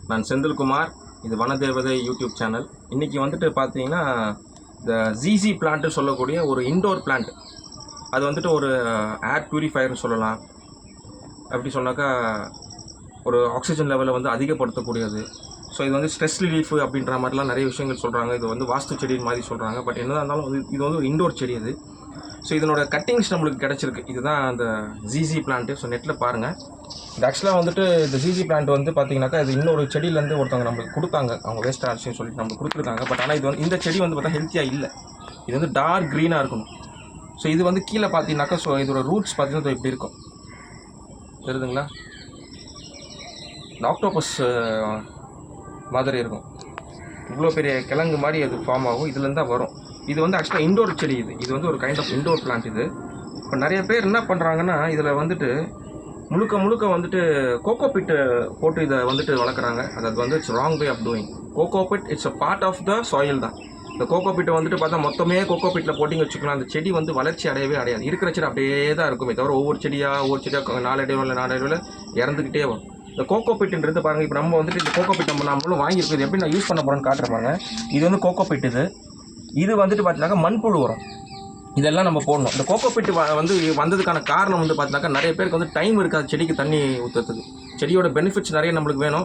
நான் செந்தில்குமார். இது வனதேவதை YouTube channel. இன்றைக்கி வந்துட்டு பார்த்தீங்கன்னா, இந்த ஜிசி பிளான்ட்டு சொல்லக்கூடிய ஒரு இன்டோர் பிளான்ட். அது வந்துட்டு ஒரு ஏர் ப்யூரிஃபயர்னு சொல்லலாம். அப்படி சொன்னாக்கா ஒரு ஆக்சிஜன் லெவலை வந்து அதிகப்படுத்தக்கூடியது. ஸோ இது வந்து ஸ்ட்ரெஸ் ரிலீஃபு அப்படின்ற மாதிரிலாம் நிறைய விஷயங்கள் சொல்கிறாங்க. இது வந்து வாஸ்து செடின்னு மாதிரி சொல்கிறாங்க. பட் என்னதான் இருந்தாலும் இது வந்து ஒரு இன்டோர் செடி அது. ஸோ இதனோட கட்டிங்ஸ் நம்மளுக்கு கிடச்சிருக்கு. இதுதான் அந்த ஜிசி பிளான்ட்டு. ஸோ நெட்டில் பாருங்கள். இது ஆக்சுவலாக வந்துட்டு இந்த ஜிசி பிளான்ட் வந்து பார்த்தீங்கன்னாக்கா இது இன்னொரு செடியிலேருந்து ஒருத்தவங்க நம்மளுக்கு கொடுத்தாங்க. அவங்க வேஸ்ட் ஆச்சுன்னு சொல்லிட்டு நம்மளுக்கு கொடுத்துருக்காங்க. பட் ஆனால் இது வந்து இந்த செடி வந்து பார்த்தா ஹெல்த்தியாக இல்லை. இது வந்து டார்க் க்ரீனாக இருக்கணும். ஸோ இது வந்து கீழே பார்த்தீங்கன்னாக்கா ஸோ இதோட ரூட்ஸ் பார்த்தீங்கன்னா இப்படி இருக்கும். தெரியுதுங்களா? இந்த ஆக்டோபஸ் மாதிரி இருக்கும். இவ்வளோ பெரிய கிழங்கு மாதிரி அது ஃபார்ம் ஆகும். இதுலேருந்து தான் வரும். இது வந்து ஆக்சுவலாக இண்டோர் செடி. இது வந்து ஒரு கைண்ட் ஆஃப் இண்டோர் பிளான்ட் இது. இப்போ நிறைய பேர் என்ன பண்ணுறாங்கன்னா இதில் வந்துட்டு முழுக்க வந்துட்டு கோகோ பிட்டு போட்டு இதை வந்துட்டு வளர்க்குறாங்க. அது வந்து it's wrong way of doing. Coco peat it's a part of the soil தான். இந்த கோகோ பிட்டை வந்துட்டு பார்த்தா மொத்தமே கோகோ பிட்டில் போட்டிங்க வச்சுக்கலாம். அந்த செடி வந்து வளர்ச்சி அடையவே அடையாது. இருக்கிற செடி அப்படியே தான் இருக்குமே தவிர ஒவ்வொரு செடியாக நாளடைவில் இறந்துக்கிட்டே வரும். இந்த கோகோ பிட்டுன்றது பாருங்கள். இப்போ நம்ம வந்துட்டு இந்த கோகோ பிட் நம்மளும் வாங்கியிருக்குது. எப்படி நான் யூஸ் பண்ண போகிறேன்னு காட்டுற பாருங்க. இது வந்து கோகோ பிட். இது வந்துட்டு பார்த்தீங்கன்னாக்கா மண்புழு உரம். இதெல்லாம் நம்ம போடணும். இந்த கோகோ பிட் வந்து வந்ததுக்கான காரணம் வந்து பார்த்தீங்கன்னாக்கா நிறைய பேருக்கு வந்து டைம் இருக்காது செடிக்கு தண்ணி ஊற்றுறதுக்கு. செடியோட பெனிஃபிட்ஸ் நிறைய நம்மளுக்கு வேணும்.